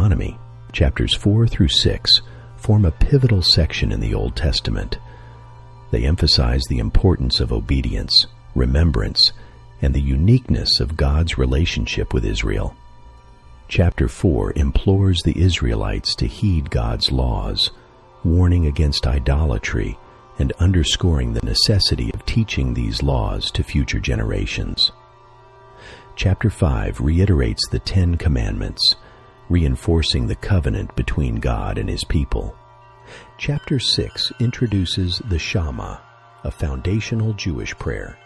Deuteronomy, chapters 4 through 6, form a pivotal section in the Old Testament. They emphasize the importance of obedience, remembrance, and the uniqueness of God's relationship with Israel. Chapter 4 implores the Israelites to heed God's laws, warning against idolatry and underscoring the necessity of teaching these laws to future generations. Chapter 5 reiterates the 10 Commandments, reinforcing the covenant between God and His people. Chapter 6 introduces the Shemah, a foundational Jewish prayer,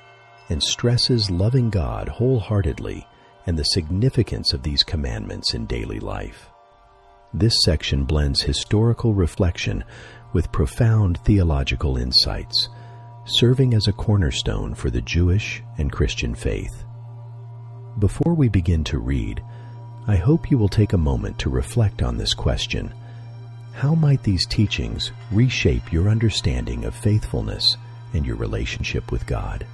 and stresses loving God wholeheartedly and the significance of these commandments in daily life. This section blends historical reflection with profound theological insights, serving as a cornerstone for the Jewish and Christian faith. Before we begin to read, I hope you will take a moment to reflect on this question. How might these teachings reshape your understanding of faithfulness and your relationship with God?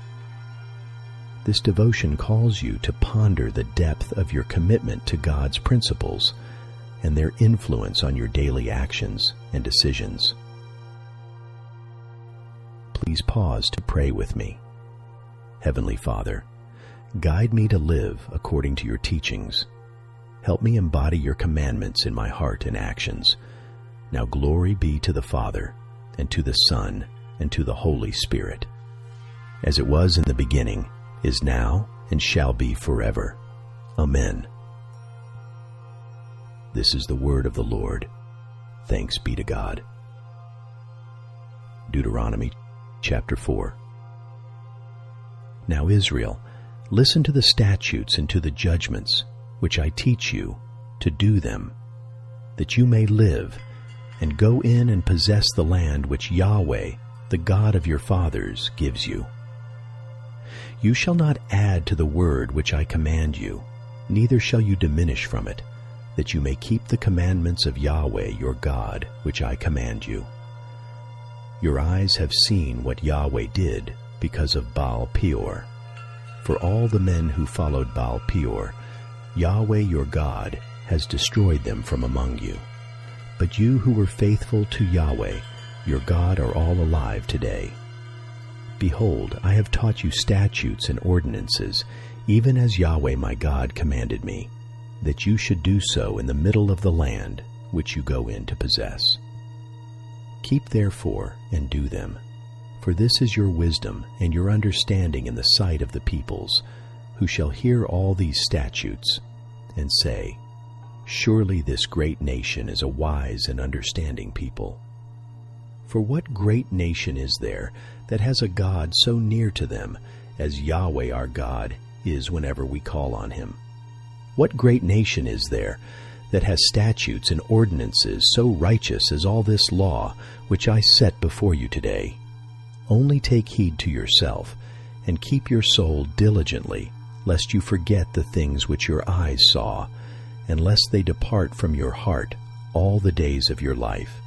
This devotion calls you to ponder the depth of your commitment to God's principles and their influence on your daily actions and decisions. Please pause to pray with me. Heavenly Father, guide me to live according to your teachings. Help me embody your commandments in my heart and actions. Now glory be to the Father, and to the Son, and to the Holy Spirit, as it was in the beginning, is now, and shall be forever. Amen. This is the word of the Lord. Thanks be to God. Deuteronomy chapter 4. Now Israel, listen to the statutes and to the judgments, which I teach you, to do them, that you may live, and go in and possess the land which Yahweh, the God of your fathers, gives you. You shall not add to the word which I command you, neither shall you diminish from it, that you may keep the commandments of Yahweh your God, which I command you. Your eyes have seen what Yahweh did because of Baal Peor. For all the men who followed Baal Peor, Yahweh your God has destroyed them from among you. But you who were faithful to Yahweh, your God, are all alive today. Behold, I have taught you statutes and ordinances, even as Yahweh my God commanded me, that you should do so in the middle of the land which you go in to possess. Keep therefore and do them, for this is your wisdom and your understanding in the sight of the peoples, who shall hear all these statutes, and say, Surely this great nation is a wise and understanding people. For what great nation is there that has a God so near to them as Yahweh our God is whenever we call on Him? What great nation is there that has statutes and ordinances so righteous as all this law which I set before you today? Only take heed to yourself, and keep your soul diligently, lest you forget the things which your eyes saw, and lest they depart from your heart all the days of your life.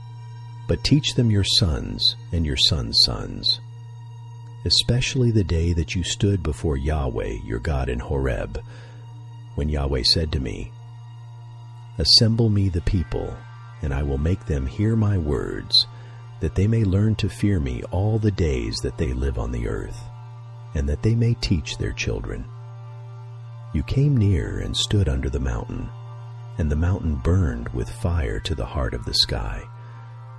But teach them your sons and your sons' sons, especially the day that you stood before Yahweh your God in Horeb, when Yahweh said to me, Assemble me the people, and I will make them hear my words, that they may learn to fear me all the days that they live on the earth, and that they may teach their children. You came near and stood under the mountain, and the mountain burned with fire to the heart of the sky,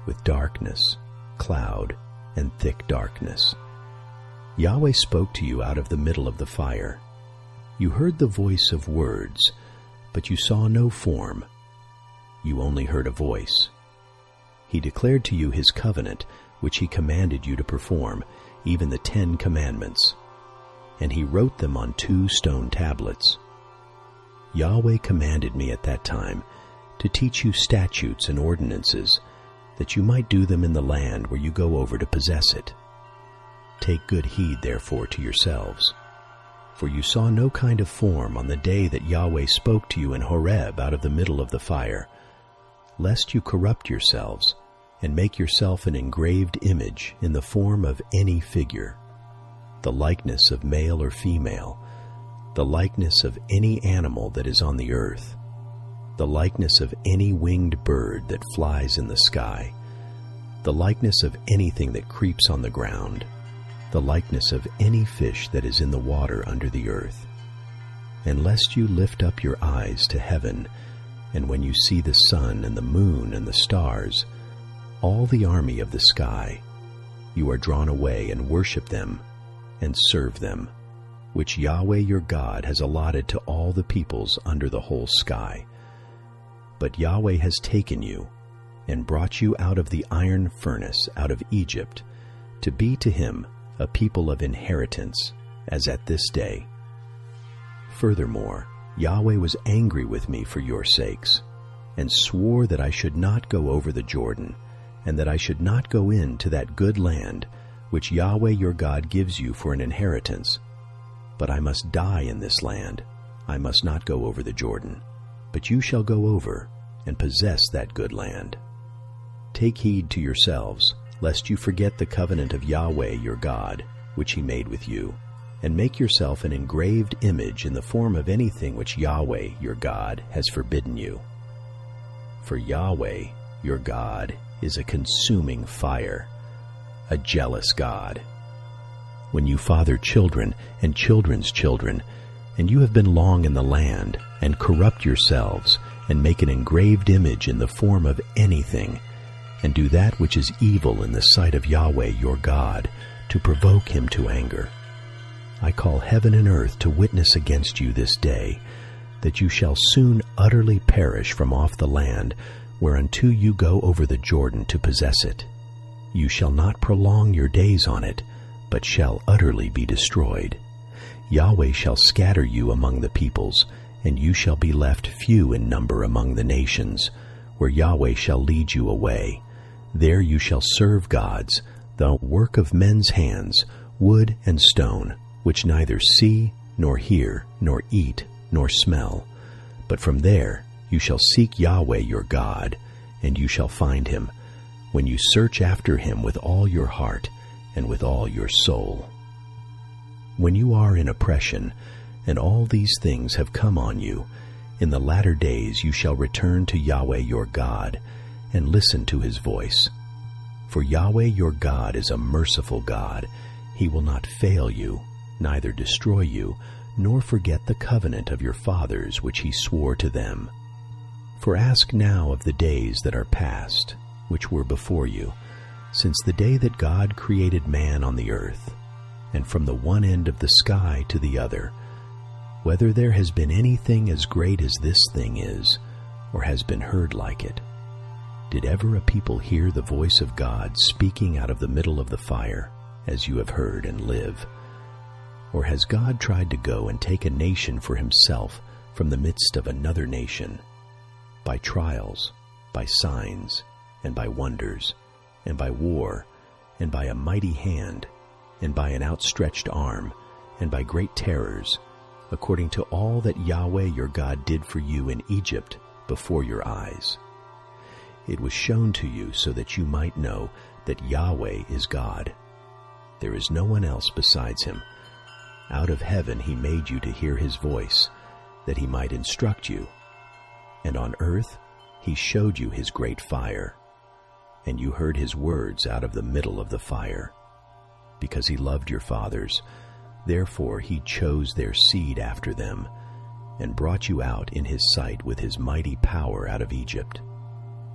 with darkness, cloud, and thick darkness. Yahweh spoke to you out of the middle of the fire. You heard the voice of words, but you saw no form. You only heard a voice. He declared to you His covenant, which He commanded you to perform, even the 10 Commandments. And He wrote them on 2 stone tablets. Yahweh commanded me at that time to teach you statutes and ordinances, that you might do them in the land where you go over to possess it. Take good heed, therefore, to yourselves. For you saw no kind of form on the day that Yahweh spoke to you in Horeb out of the middle of the fire, lest you corrupt yourselves and make yourself an engraved image in the form of any figure, the likeness of male or female, the likeness of any animal that is on the earth, the likeness of any winged bird that flies in the sky, the likeness of anything that creeps on the ground, the likeness of any fish that is in the water under the earth. And lest you lift up your eyes to heaven, and when you see the sun and the moon and the stars, all the army of the sky, you are drawn away and worship them and serve them, which Yahweh your God has allotted to all the peoples under the whole sky. But Yahweh has taken you and brought you out of the iron furnace, out of Egypt, to be to him a people of inheritance, as at this day. Furthermore, Yahweh was angry with me for your sakes, and swore that I should not go over the Jordan, and that I should not go in to that good land which Yahweh your God gives you for an inheritance. But I must die in this land. I must not go over the Jordan, but you shall go over and possess that good land. Take heed to yourselves, lest you forget the covenant of Yahweh your God, which he made with you, and make yourself an engraved image in the form of anything which Yahweh your God has forbidden you. For Yahweh your God is a consuming fire, a jealous God. When you father children and children's children, and you have been long in the land, and corrupt yourselves, and make an engraved image in the form of anything, and do that which is evil in the sight of Yahweh your God, to provoke him to anger, I call heaven and earth to witness against you this day, that you shall soon utterly perish from off the land, whereunto you go over the Jordan to possess it. You shall not prolong your days on it, but shall utterly be destroyed. Yahweh shall scatter you among the peoples, and you shall be left few in number among the nations, where Yahweh shall lead you away. There you shall serve gods, the work of men's hands, wood and stone, which neither see, nor hear, nor eat, nor smell. But from there you shall seek Yahweh your God, and you shall find him, when you search after him with all your heart and with all your soul. When you are in oppression, and all these things have come on you, in the latter days you shall return to Yahweh your God, and listen to his voice. For Yahweh your God is a merciful God. He will not fail you, neither destroy you, nor forget the covenant of your fathers which he swore to them. For ask now of the days that are past, which were before you, since the day that God created man on the earth, and from the one end of the sky to the other, whether there has been anything as great as this thing is, or has been heard like it. Did ever a people hear the voice of God speaking out of the middle of the fire, as you have heard, and live? Or has God tried to go and take a nation for himself from the midst of another nation, by trials, by signs, and by wonders, and by war, and by a mighty hand, and by an outstretched arm, and by great terrors, according to all that Yahweh your God did for you in Egypt before your eyes? It was shown to you so that you might know that Yahweh is God. There is no one else besides him. Out of heaven he made you to hear his voice, that he might instruct you. And on earth he showed you his great fire, and you heard his words out of the middle of the fire. Because he loved your fathers, therefore he chose their seed after them, and brought you out in his sight with his mighty power out of Egypt,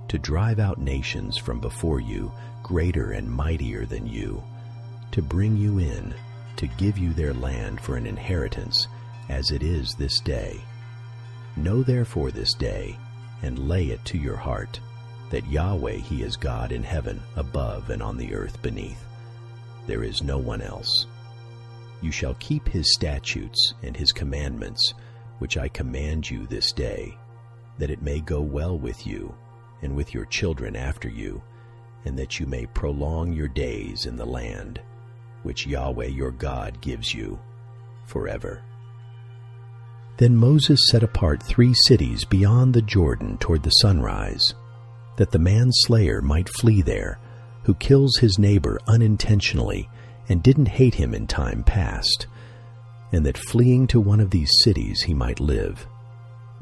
to drive out nations from before you, greater and mightier than you, to bring you in, to give you their land for an inheritance, as it is this day. Know therefore this day, and lay it to your heart, that Yahweh he is God in heaven above and on the earth beneath. There is no one else. You shall keep his statutes and his commandments, which I command you this day, that it may go well with you, and with your children after you, and that you may prolong your days in the land, which Yahweh your God gives you forever. Then Moses set apart 3 cities beyond the Jordan toward the sunrise, that the manslayer might flee there, who kills his neighbor unintentionally and didn't hate him in time past, and that fleeing to one of these cities he might live.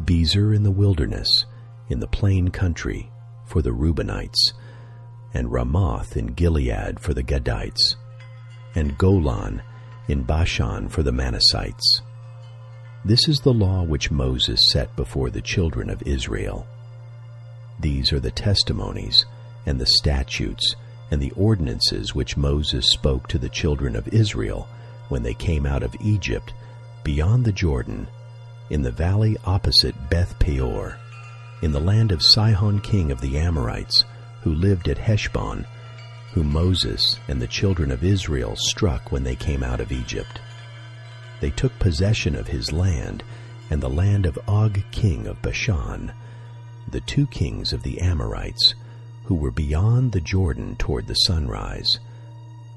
Bezer in the wilderness, in the plain country for the Reubenites, and Ramoth in Gilead for the Gadites, and Golan in Bashan for the Manassites. This is the law which Moses set before the children of Israel. These are the testimonies and the statutes and the ordinances which Moses spoke to the children of Israel when they came out of Egypt beyond the Jordan, in the valley opposite Beth Peor, in the land of Sihon king of the Amorites, who lived at Heshbon, whom Moses and the children of Israel struck when they came out of Egypt. They took possession of his land and the land of Og king of Bashan, the two kings of the Amorites, who were beyond the Jordan toward the sunrise,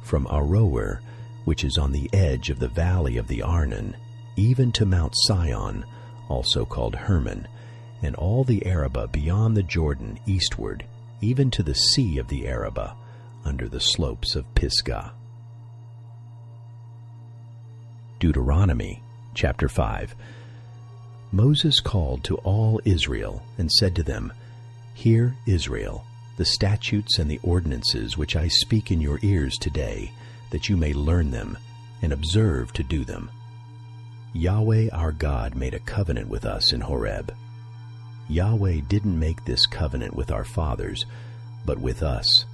from Aroer, which is on the edge of the valley of the Arnon, even to Mount Sion, also called Hermon, and all the Arabah beyond the Jordan eastward, even to the sea of the Arabah, under the slopes of Pisgah. Deuteronomy chapter 5. Moses called to all Israel and said to them, Hear, Israel, the statutes and the ordinances which I speak in your ears today, that you may learn them and observe to do them. Yahweh our God made a covenant with us in Horeb. Yahweh didn't make this covenant with our fathers, but with us,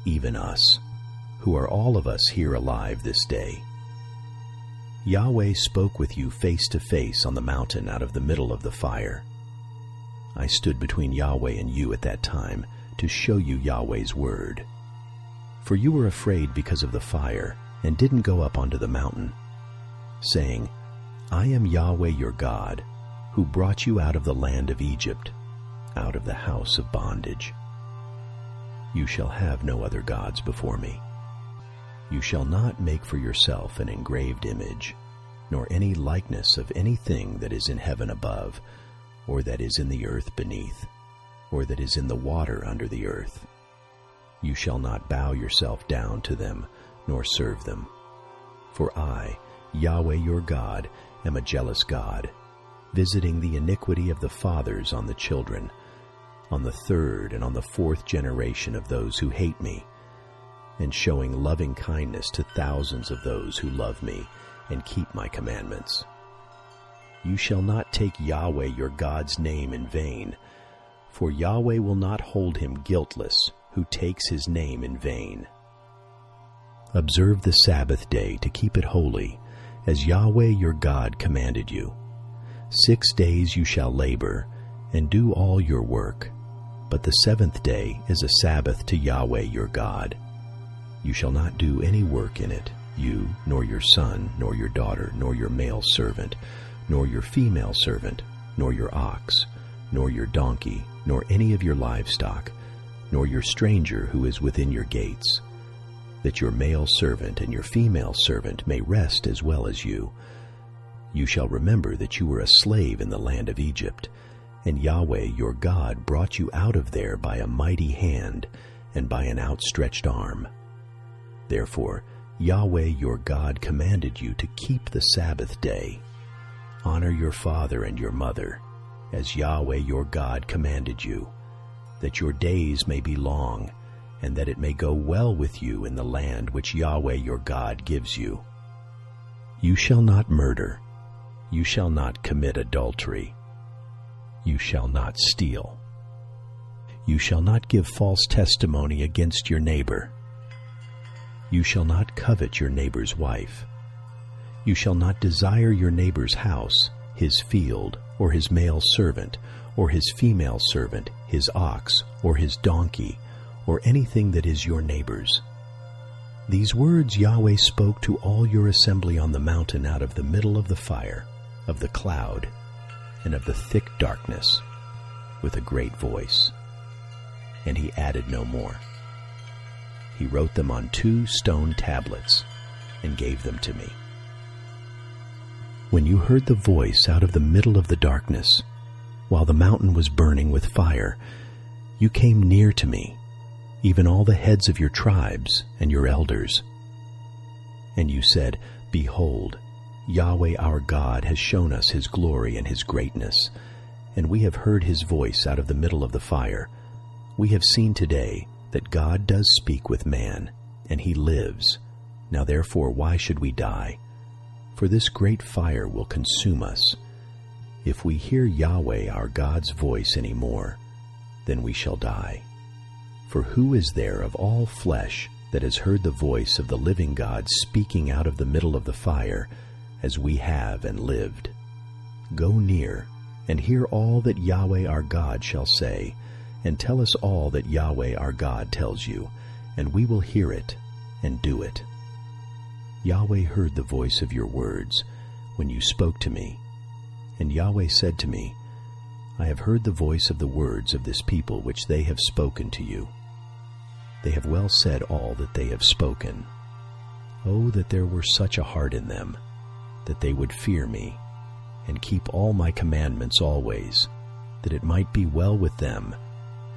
even us, who are all of us here alive this day. Yahweh spoke with you face to face on the mountain out of the middle of the fire. I stood between Yahweh and you at that time to show you Yahweh's word. For you were afraid because of the fire and didn't go up onto the mountain, saying, I am Yahweh your God, who brought you out of the land of Egypt, out of the house of bondage. You shall have no other gods before me. You shall not make for yourself an engraved image, nor any likeness of anything that is in heaven above, or that is in the earth beneath, or that is in the water under the earth. You shall not bow yourself down to them, nor serve them. For I, Yahweh your God, am a jealous God, visiting the iniquity of the fathers on the children, on the third and on the fourth generation of those who hate me, and showing loving kindness to thousands of those who love me and keep my commandments. You shall not take Yahweh your God's name in vain, for Yahweh will not hold him guiltless who takes his name in vain. Observe the Sabbath day to keep it holy, as Yahweh your God commanded you. 6 days you shall labor, and do all your work, but the seventh day is a Sabbath to Yahweh your God. You shall not do any work in it, you, nor your son, nor your daughter, nor your male servant, nor your female servant, nor your ox, nor your donkey, nor any of your livestock, nor your stranger who is within your gates, that your male servant and your female servant may rest as well as you. You shall remember that you were a slave in the land of Egypt, and Yahweh your God brought you out of there by a mighty hand and by an outstretched arm. Therefore, Yahweh your God commanded you to keep the Sabbath day. Honor your father and your mother, as Yahweh your God commanded you, that your days may be long, and that it may go well with you in the land which Yahweh your God gives you. You shall not murder. You shall not commit adultery. You shall not steal. You shall not give false testimony against your neighbor. You shall not covet your neighbor's wife. You shall not desire your neighbor's house, his field, or his male servant, or his female servant, his ox, or his donkey, or anything that is your neighbor's. These words Yahweh spoke to all your assembly on the mountain out of the middle of the fire, of the cloud, and of the thick darkness, with a great voice. And he added no more. He wrote them on 2 stone tablets and gave them to me. When you heard the voice out of the middle of the darkness, while the mountain was burning with fire, you came near to me, even all the heads of your tribes and your elders. And you said, Behold, Yahweh our God has shown us his glory and his greatness, and we have heard his voice out of the middle of the fire. We have seen today that God does speak with man, and he lives. Now therefore why should we die? For this great fire will consume us. If we hear Yahweh our God's voice any more, then we shall die. For who is there of all flesh that has heard the voice of the living God speaking out of the middle of the fire, as we have and lived? Go near, and hear all that Yahweh our God shall say, and tell us all that Yahweh our God tells you, and we will hear it and do it. Yahweh heard the voice of your words when you spoke to me. And Yahweh said to me, I have heard the voice of the words of this people which they have spoken to you. They have well said all that they have spoken. Oh, that there were such a heart in them, that they would fear me, and keep all my commandments always, that it might be well with them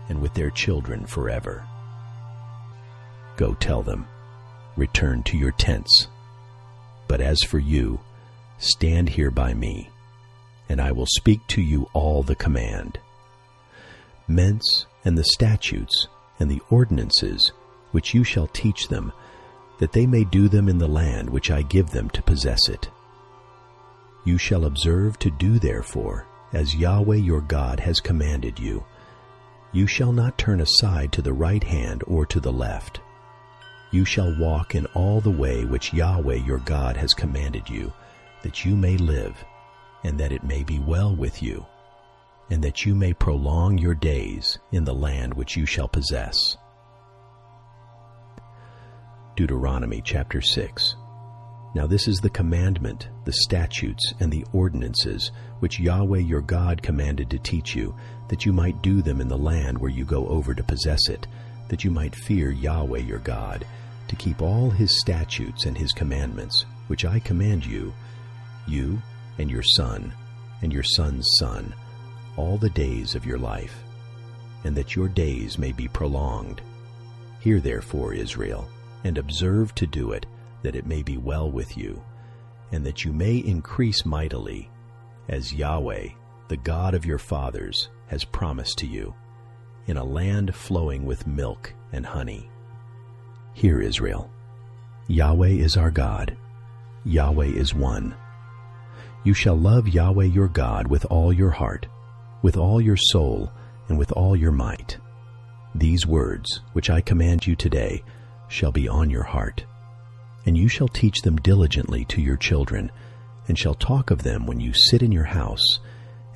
and with their children forever. Go tell them, return to your tents. But as for you, stand here by me, and I will speak to you all the command. Ments and the statutes and the ordinances which you shall teach them, that they may do them in the land which I give them to possess it. You shall observe to do therefore as Yahweh your God has commanded you. You shall not turn aside to the right hand or to the left. You shall walk in all the way which Yahweh your God has commanded you, that you may live, and that it may be well with you, and that you may prolong your days in the land which you shall possess. Deuteronomy chapter 6. Now this is the commandment, the statutes, and the ordinances which Yahweh your God commanded to teach you, that you might do them in the land where you go over to possess it, that you might fear Yahweh your God, to keep all his statutes and his commandments, which I command you, you and your son, and your son's son, all the days of your life, and that your days may be prolonged. Hear therefore, Israel, and observe to do it, that it may be well with you, and that you may increase mightily, as Yahweh, the God of your fathers, has promised to you, in a land flowing with milk and honey. Hear, Israel, Yahweh is our God, Yahweh is one. You shall love Yahweh your God with all your heart, with all your soul, and with all your might. These words, which I command you today, shall be on your heart, and you shall teach them diligently to your children, and shall talk of them when you sit in your house,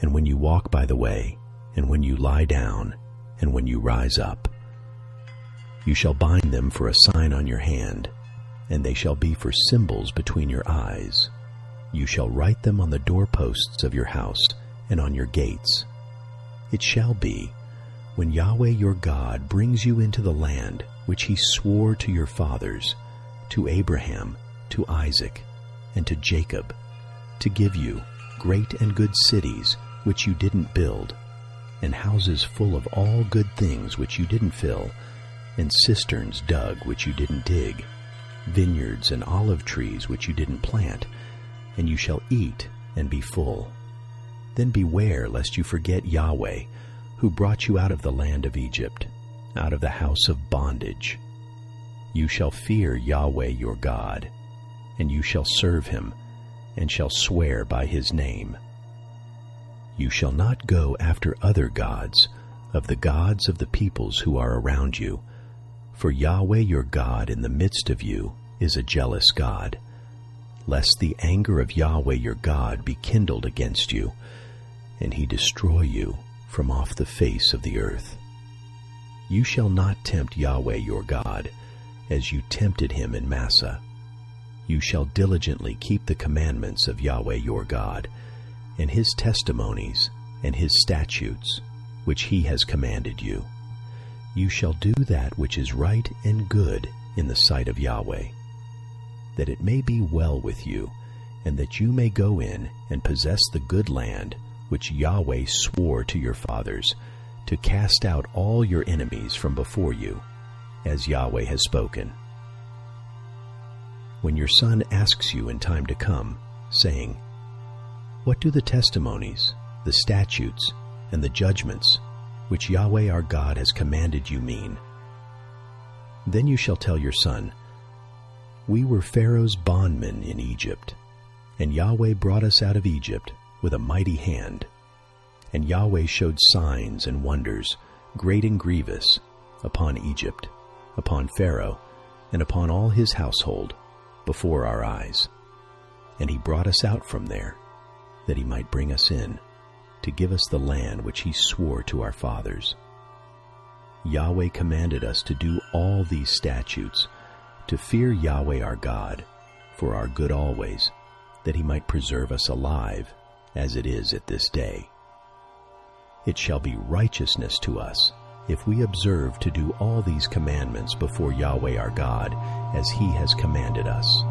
and when you walk by the way, and when you lie down, and when you rise up. You shall bind them for a sign on your hand, and they shall be for symbols between your eyes. You shall write them on the doorposts of your house and on your gates. It shall be, when Yahweh your God brings you into the land which he swore to your fathers, to Abraham, to Isaac, and to Jacob, to give you great and good cities which you didn't build, and houses full of all good things which you didn't fill, and cisterns dug which you didn't dig, vineyards and olive trees which you didn't plant, and you shall eat and be full. Then beware lest you forget Yahweh, who brought you out of the land of Egypt, out of the house of bondage. You shall fear Yahweh your God, and you shall serve him, and shall swear by his name. You shall not go after other gods, of the peoples who are around you, for Yahweh your God in the midst of you is a jealous God, lest the anger of Yahweh your God be kindled against you, and he destroy you from off the face of the earth. You shall not tempt Yahweh your God, as you tempted him in Massah. You shall diligently keep the commandments of Yahweh your God, and his testimonies and his statutes, which he has commanded you. You shall do that which is right and good in the sight of Yahweh, that it may be well with you, and that you may go in and possess the good land which Yahweh swore to your fathers, to cast out all your enemies from before you, as Yahweh has spoken. When your son asks you in time to come, saying, What do the testimonies, the statutes, and the judgments which Yahweh our God has commanded you mean. Then you shall tell your son, We were Pharaoh's bondmen in Egypt, and Yahweh brought us out of Egypt with a mighty hand. And Yahweh showed signs and wonders, great and grievous, upon Egypt, upon Pharaoh, and upon all his household, before our eyes. And he brought us out from there, that he might bring us in, to give us the land which he swore to our fathers. Yahweh commanded us to do all these statutes, to fear Yahweh our God, for our good always, that he might preserve us alive, as it is at this day. It shall be righteousness to us, if we observe to do all these commandments before Yahweh our God, as he has commanded us.